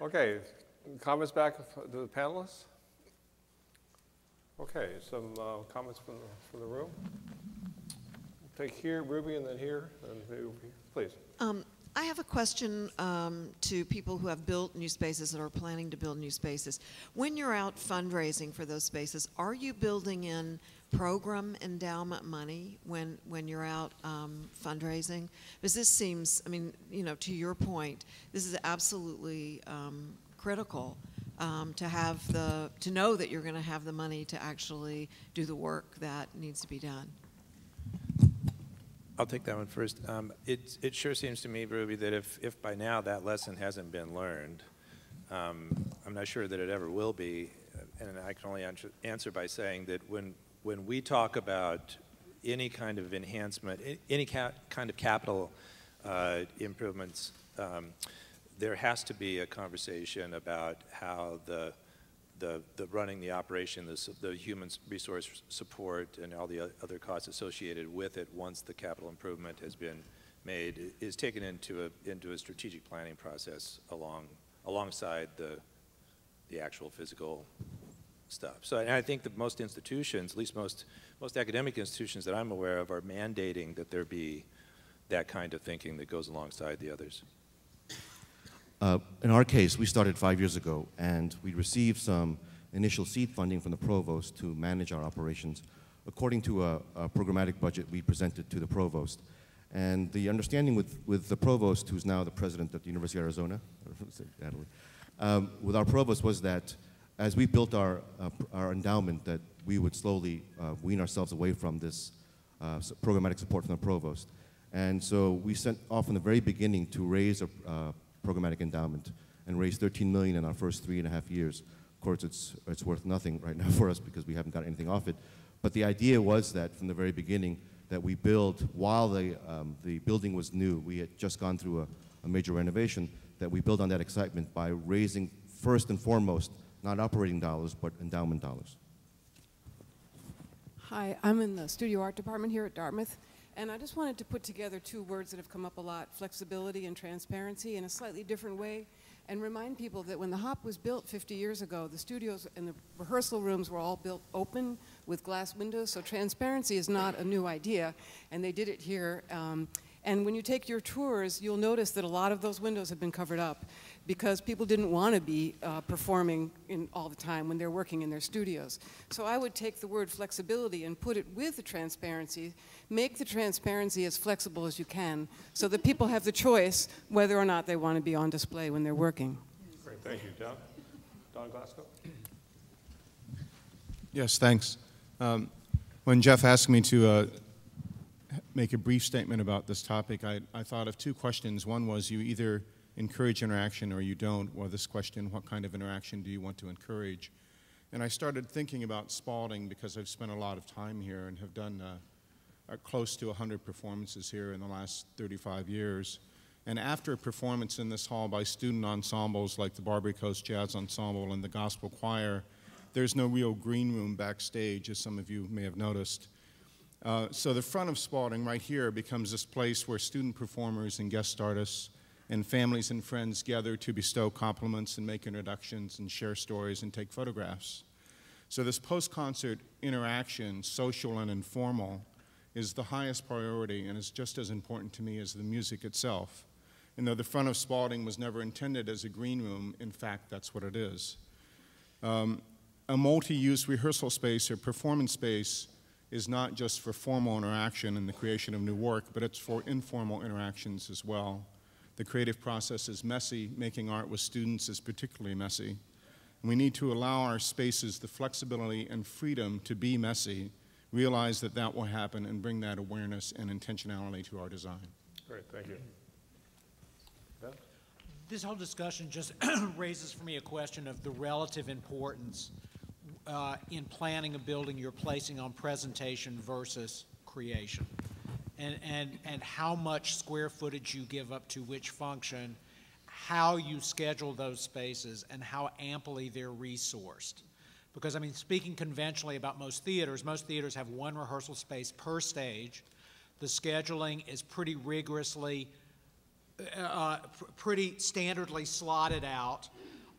Okay, comments back to the panelists? Okay, some comments from the room. We'll take here, Ruby, and then here, and please. I have a question to people who have built new spaces or are planning to build new spaces. When you're out fundraising for those spaces, are you building in program endowment money when you're out fundraising? Because this seems, I mean, you know, to your point, this is absolutely critical to know that you're going to have the money to actually do the work that needs to be done. I'll take that one first. It sure seems to me, Ruby, that if by now that lesson hasn't been learned, I'm not sure that it ever will be, and I can only answer by saying that when we talk about any kind of enhancement, any kind of capital improvements, there has to be a conversation about how the running the operation, the human resource support, and all the other costs associated with it once the capital improvement has been made is taken into a strategic planning process alongside the actual physical stuff. So, and I think that most institutions, at least most academic institutions that I'm aware of, are mandating that there be that kind of thinking that goes alongside the others. In our case, we started 5 years ago, and we received some initial seed funding from the provost to manage our operations according to a programmatic budget we presented to the provost. And the understanding with the provost, who's now the president at the University of Arizona, with our provost was that as we built our endowment, that we would slowly wean ourselves away from this programmatic support from the provost. And so we set off from the very beginning to raise a programmatic endowment and raise $13 million in our first 3.5 years. Of course, it's worth nothing right now for us because we haven't got anything off it. But the idea was that from the very beginning that we build, while the building was new, we had just gone through a major renovation, that we build on that excitement by raising first and foremost, not operating dollars, but endowment dollars. Hi, I'm in the studio art department here at Dartmouth. And I just wanted to put together two words that have come up a lot, flexibility and transparency, in a slightly different way, and remind people that when the Hop was built 50 years ago, the studios and the rehearsal rooms were all built open with glass windows, so transparency is not a new idea, and they did it here. And when you take your tours, you'll notice that a lot of those windows have been covered up because people didn't want to be performing all the time when they're working in their studios. So I would take the word flexibility and put it with the transparency, make the transparency as flexible as you can so that people have the choice whether or not they want to be on display when they're working. Great, thank you. Don Glasgow? Yes, thanks. When Jeff asked me to make a brief statement about this topic, I thought of two questions. One was you either encourage interaction or you don't. Well, this question, what kind of interaction do you want to encourage? And I started thinking about Spalding because I've spent a lot of time here and have done close to 100 performances here in the last 35 years. And after a performance in this hall by student ensembles like the Barbary Coast Jazz Ensemble and the Gospel Choir, there's no real green room backstage, as some of you may have noticed. So the front of Spalding right here becomes this place where student performers and guest artists and families and friends gather to bestow compliments and make introductions and share stories and take photographs. So this post-concert interaction, social and informal, is the highest priority and is just as important to me as the music itself. And though the front of Spalding was never intended as a green room, in fact, that's what it is. A multi-use rehearsal space or performance space is not just for formal interaction and the creation of new work, but it's for informal interactions as well. The creative process is messy. Making art with students is particularly messy. And we need to allow our spaces the flexibility and freedom to be messy, realize that that will happen, and bring that awareness and intentionality to our design. Great, thank you. Ben? This whole discussion just raises for me a question of the relative importance in planning a building you're placing on presentation versus creation. And how much square footage you give up to which function, how you schedule those spaces, and how amply they're resourced. Because, I mean, speaking conventionally about most theaters have one rehearsal space per stage. The scheduling is pretty rigorously, pretty standardly slotted out.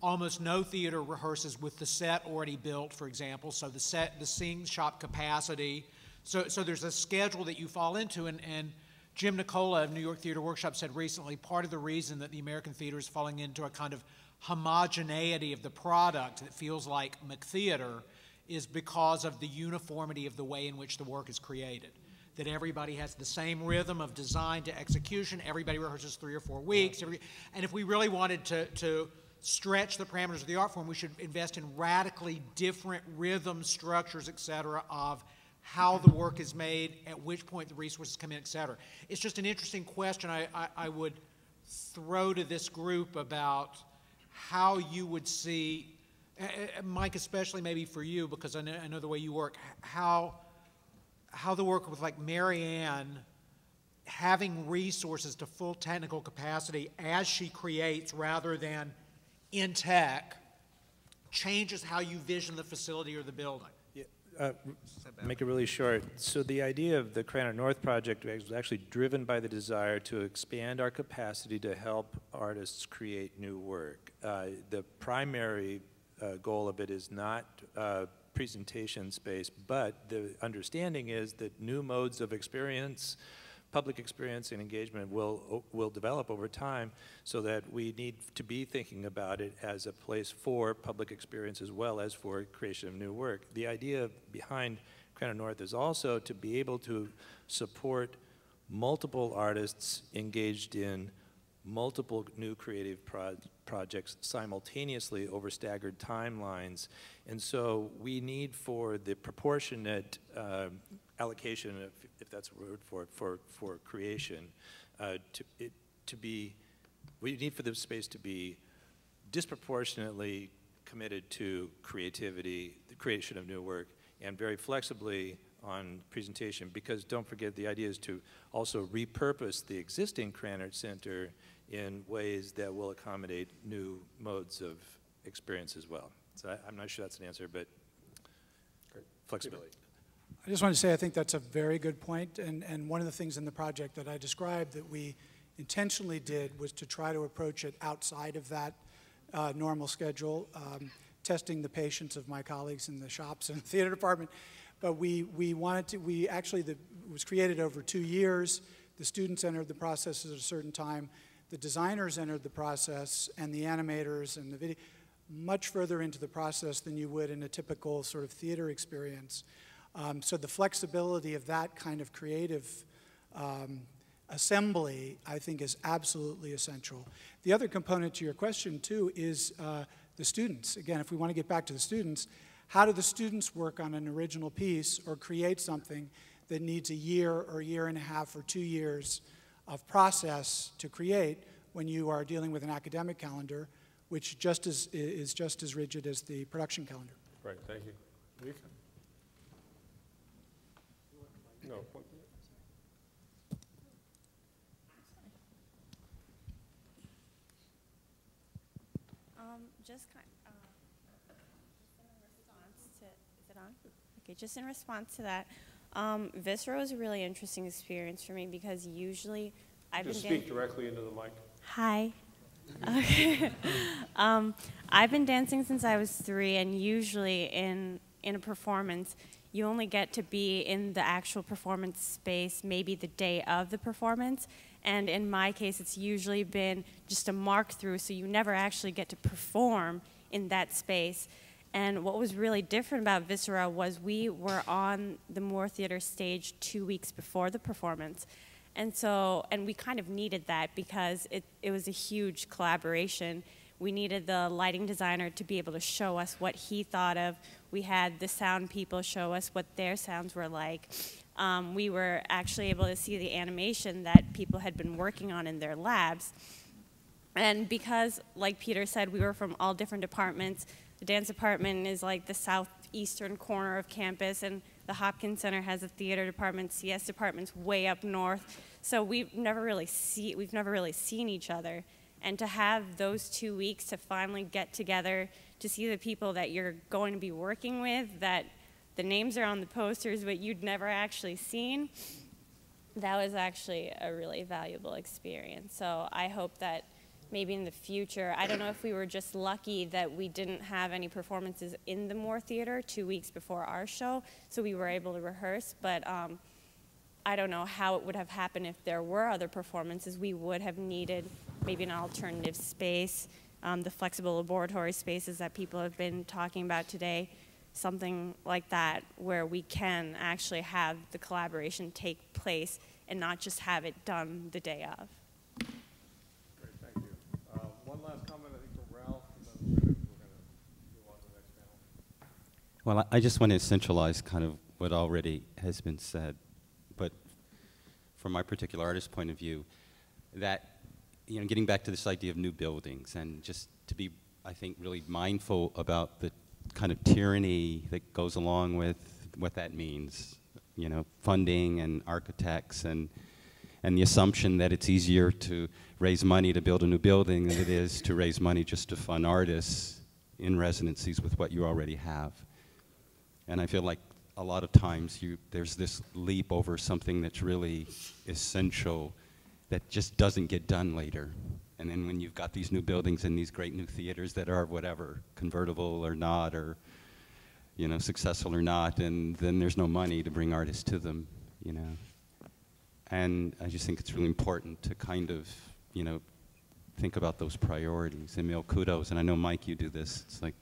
almost no theater rehearses with the set already built, for example, so the sing shop capacity. So there's a schedule that you fall into, and Jim Nicola of New York Theater Workshop said recently, part of the reason that the American theater is falling into a kind of homogeneity of the product that feels like McTheater is because of the uniformity of the way in which the work is created. That everybody has the same rhythm of design to execution, everybody rehearses 3 or 4 weeks, and if we really wanted to stretch the parameters of the art form, we should invest in radically different rhythm structures, et cetera, of how the work is made, at which point the resources come in, et cetera. It's just an interesting question I would throw to this group about how you would see, Mike, especially maybe for you, because I know the way you work, how the work with like Mary Ann having resources to full technical capacity as she creates rather than in tech changes how you vision the facility or the building. Make it really short. So the idea of the Cranor North project was actually driven by the desire to expand our capacity to help artists create new work. The primary goal of it is not presentation space, but the understanding is that new modes of experience, public experience and engagement will develop over time, so that we need to be thinking about it as a place for public experience as well as for creation of new work. The idea behind Cranor North is also to be able to support multiple artists engaged in multiple new creative projects simultaneously over staggered timelines. And so we need for the proportionate allocation, if that's a word for creation, we need for the space to be disproportionately committed to creativity, the creation of new work, and very flexibly on presentation, because don't forget the idea is to also repurpose the existing Cranor Center in ways that will accommodate new modes of experience as well. So I'm not sure that's an answer, but flexibility. I just want to say I think that's a very good point, and one of the things in the project that I described that we intentionally did was to try to approach it outside of that normal schedule, testing the patience of my colleagues in the shops and the theater department. But it was created over 2 years. The students entered the process at a certain time. The designers entered the process, and the animators and the video, much further into the process than you would in a typical sort of theater experience. So the flexibility of that kind of creative assembly, I think, is absolutely essential. The other component to your question, too, is the students. Again, if we want to get back to the students, how do the students work on an original piece or create something that needs a year or a year and a half or 2 years of process to create when you are dealing with an academic calendar, which is just as rigid as the production calendar? Right, thank you. Vika? No. Just in response to that, Visceral is a really interesting experience for me because usually Just speak directly into the mic. Hi. Okay. I've been dancing since I was 3, and usually in a performance, you only get to be in the actual performance space maybe the day of the performance. And in my case, it's usually been just a mark through, so you never actually get to perform in that space. And what was really different about Visceral was we were on the Moore Theater stage 2 weeks before the performance. And we kind of needed that because it was a huge collaboration. We needed the lighting designer to be able to show us what he thought of. We had the sound people show us what their sounds were like. We were actually able to see the animation that people had been working on in their labs. And because, like Peter said, we were from all different departments. The dance department is like the southeastern corner of campus, and the Hopkins Center has a theater department. CS department's way up north. So we've never really seen each other. And to have those 2 weeks to finally get together, to see the people that you're going to be working with, that the names are on the posters but you'd never actually seen, that was actually a really valuable experience. So I hope that maybe in the future. I don't know if we were just lucky that we didn't have any performances in the Moore Theater 2 weeks before our show, so we were able to rehearse, but I don't know how it would have happened if there were other performances. We would have needed maybe an alternative space, the flexible laboratory spaces that people have been talking about today, something like that where we can actually have the collaboration take place and not just have it done the day of. Great, thank you. One last comment, I think, from Ralph, and then we're going to move on to the next panel. Well, I just want to essentialize kind of what already has been said, but from my particular artist point of view, that, you know, getting back to this idea of new buildings and just to be, I think, really mindful about the kind of tyranny that goes along with what that means, you know, funding and architects and the assumption that it's easier to raise money to build a new building than it is to raise money just to fund artists in residencies with what you already have. And I feel like a lot of times there's this leap over something that's really essential that just doesn't get done later. And then when you've got these new buildings and these great new theaters that are whatever, convertible or not, or, you know, successful or not, and then there's no money to bring artists to them, you know. And I just think it's really important to kind of, you know, think about those priorities. Emil, kudos, and I know, Mike, you do this, it's like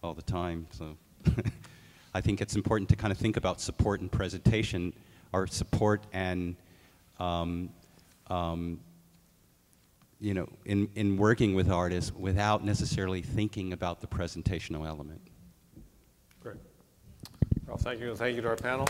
all the time, so. I think it's important to kind of think about support and presentation, or support and, you know, in working with artists without necessarily thinking about the presentational element. Great. Well, thank you, and thank you to our panel.